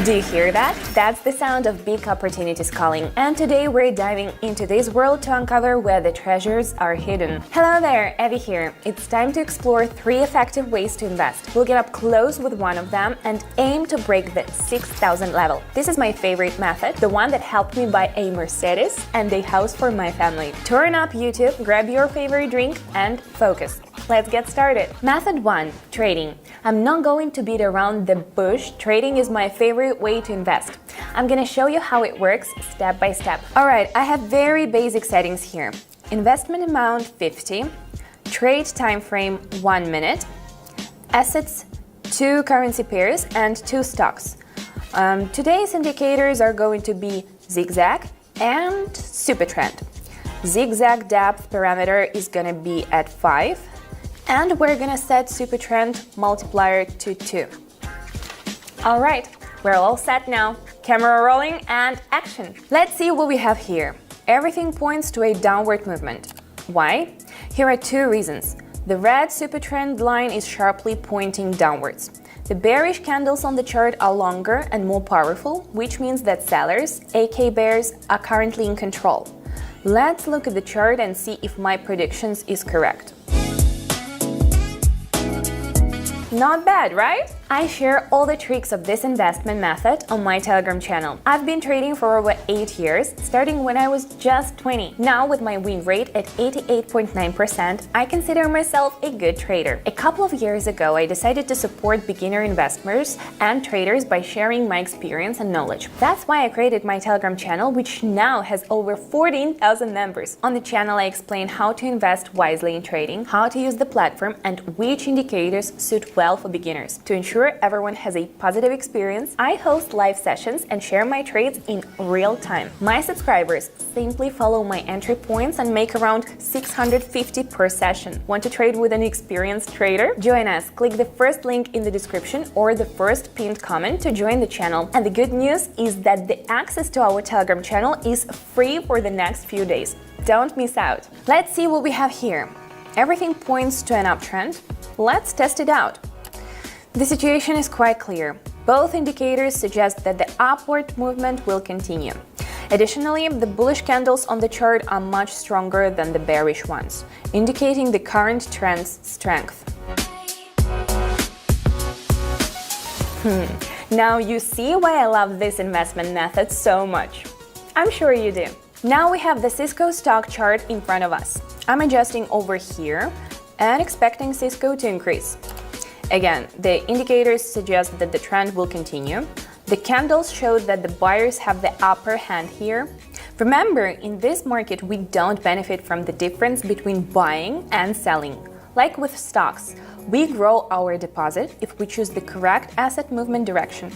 Do you hear that? That's the sound of big opportunities calling. And today we're diving into this world to uncover where the treasures are hidden. Hello there, Evie here. It's time to explore 3 effective ways to invest. We'll get up close with one of them and aim to break the 6,000 level. This is my favorite method, the one that helped me buy a Mercedes and a house for my family. Turn up YouTube, grab your favorite drink, and focus. Let's get started. Method 1. Trading. I'm not going to beat around the bush. Trading is my favorite way to invest. I'm gonna show you how it works step by step. Alright, I have very basic settings here. Investment amount 50, trade time frame 1 minute, assets 2 currency pairs and 2 stocks. Today's indicators are going to be zigzag and super trend. Zigzag depth parameter is gonna be at 5. And we're gonna set super trend multiplier to 2. All right, we're all set now. Camera rolling and action. Let's see what we have here. Everything points to a downward movement. Why? Here are 2 reasons. The red super trend line is sharply pointing downwards. The bearish candles on the chart are longer and more powerful, which means that sellers, aka bears, are currently in control. Let's look at the chart and see if my predictions is correct. Not bad, right? I share all the tricks of this investment method on my Telegram channel. I've been trading for over 8 years, starting when I was just 20. Now, with my win rate at 88.9%, I consider myself a good trader. A couple of years ago, I decided to support beginner investors and traders by sharing my experience and knowledge. That's why I created my Telegram channel, which now has over 14,000 members. On the channel, I explain how to invest wisely in trading, how to use the platform, and which indicators suit well for beginners. To ensure everyone has a positive experience, I host live sessions and share my trades in real time. My subscribers simply follow my entry points and make around 650 per session. Want to trade with an experienced trader? Join us. Click the first link in the description or the first pinned comment to join the channel. And the good news is that the access to our Telegram channel is free for the next few days. Don't miss out. Let's see what we have here. Everything points to an uptrend. Let's test it out. The situation is quite clear. Both indicators suggest that the upward movement will continue. Additionally, the bullish candles on the chart are much stronger than the bearish ones, indicating the current trend's strength. Now you see why I love this investment method so much. I'm sure you do. Now we have the Cisco stock chart in front of us. I'm adjusting over here and expecting Cisco to increase. Again, the indicators suggest that the trend will continue. The candles show that the buyers have the upper hand here. Remember, in this market, we don't benefit from the difference between buying and selling. Like with stocks, we grow our deposit if we choose the correct asset movement direction.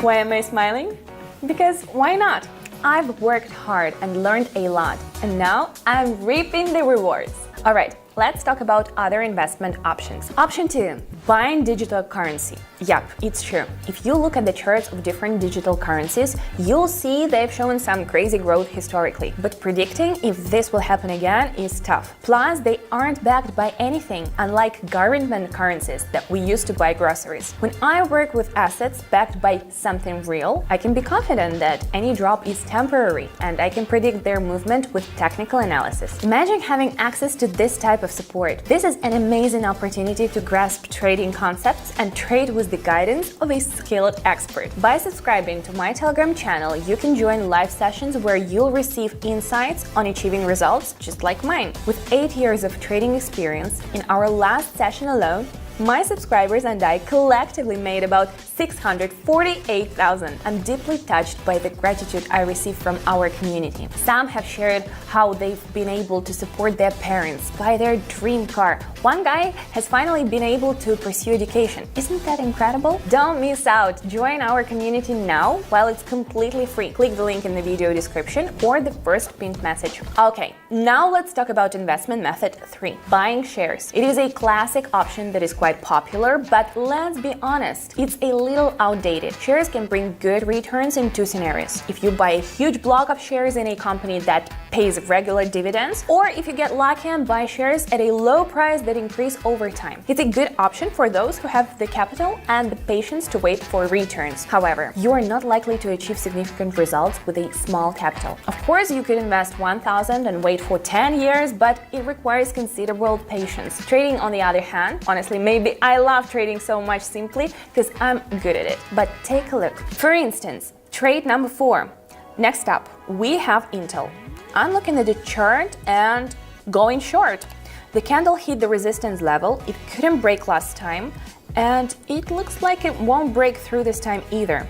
Why am I smiling? Because why not? I've worked hard and learned a lot, and now I'm reaping the rewards. All right, let's talk about other investment options. Option 2. Buying digital currency. Yep, it's true. If you look at the charts of different digital currencies, you'll see they've shown some crazy growth historically. But predicting if this will happen again is tough. Plus, they aren't backed by anything, unlike government currencies that we use to buy groceries. When I work with assets backed by something real, I can be confident that any drop is temporary, and I can predict their movement with technical analysis. Imagine having access to this type of support. This is an amazing opportunity to grasp trading concepts and trade with the guidance of a skilled expert. By subscribing to my Telegram channel, you can join live sessions where you'll receive insights on achieving results just like mine. With 8 years of trading experience, in our last session alone, my subscribers and I collectively made about 648,000. I'm deeply touched by the gratitude I receive from our community. Some have shared how they've been able to support their parents, buy their dream car. One guy has finally been able to pursue education. Isn't that incredible? Don't miss out. Join our community now while it's completely free. Click the link in the video description or the first pinned message. Okay, now let's talk about investment method 3, buying shares. It is a classic option that is quite popular, but let's be honest, it's a little outdated. Shares can bring good returns in 2 scenarios. If you buy a huge block of shares in a company that pays regular dividends, or if you get lucky and buy shares at a low price that increase over time. It's a good option for those who have the capital and the patience to wait for returns. However, you are not likely to achieve significant results with a small capital. Of course, you could invest 1,000 and wait for 10 years, but it requires considerable patience. Trading, on the other hand, honestly, maybe I love trading so much simply because I'm good at it. But take a look. For instance, trade number 4. Next up, we have Intel. I'm looking at the chart and going short. The candle hit the resistance level, it couldn't break last time, and it looks like it won't break through this time either.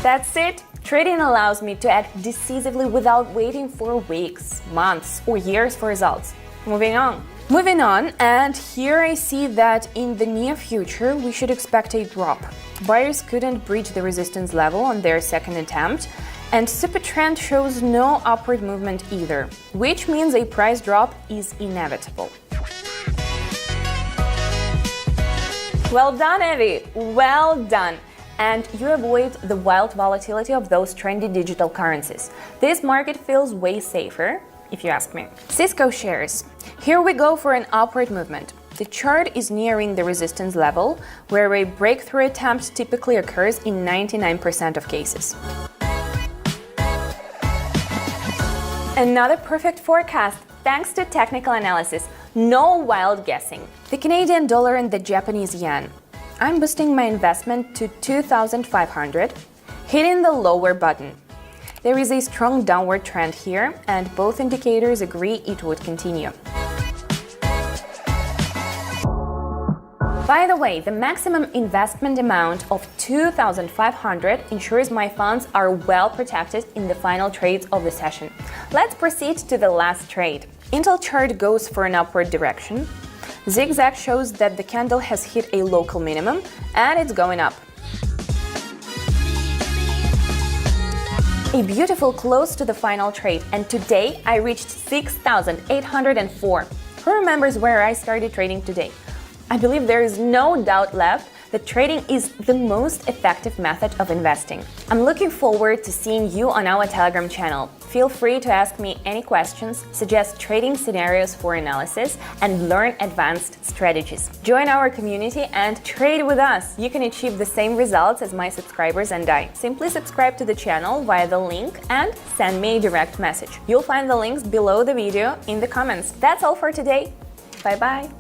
That's it. Trading allows me to act decisively without waiting for weeks, months, or years for results. Moving on, and here I see that in the near future we should expect a drop. Buyers couldn't breach the resistance level on their second attempt, and super trend shows no upward movement either, which means a price drop is inevitable. Well done, Evie! Well done! And you avoid the wild volatility of those trendy digital currencies. This market feels way safer, if you ask me. Cisco shares. Here we go for an upward movement. The chart is nearing the resistance level, where a breakthrough attempt typically occurs in 99% of cases. Another perfect forecast, thanks to technical analysis. No wild guessing. The Canadian dollar and the Japanese yen. I'm boosting my investment to 2,500, hitting the lower button. There is a strong downward trend here, and both indicators agree it would continue. By the way, the maximum investment amount of 2,500 ensures my funds are well protected in the final trades of the session. Let's proceed to the last trade. Intel chart goes for an upward direction. Zigzag shows that the candle has hit a local minimum and it's going up. A beautiful close to the final trade, and today I reached 6,804. Who remembers where I started trading today? I believe there is no doubt left that trading is the most effective method of investing. I'm looking forward to seeing you on our Telegram channel. Feel free to ask me any questions, suggest trading scenarios for analysis, and learn advanced strategies. Join our community and trade with us. You can achieve the same results as my subscribers and I. Simply subscribe to the channel via the link and send me a direct message. You'll find the links below the video in the comments. That's all for today. Bye-bye.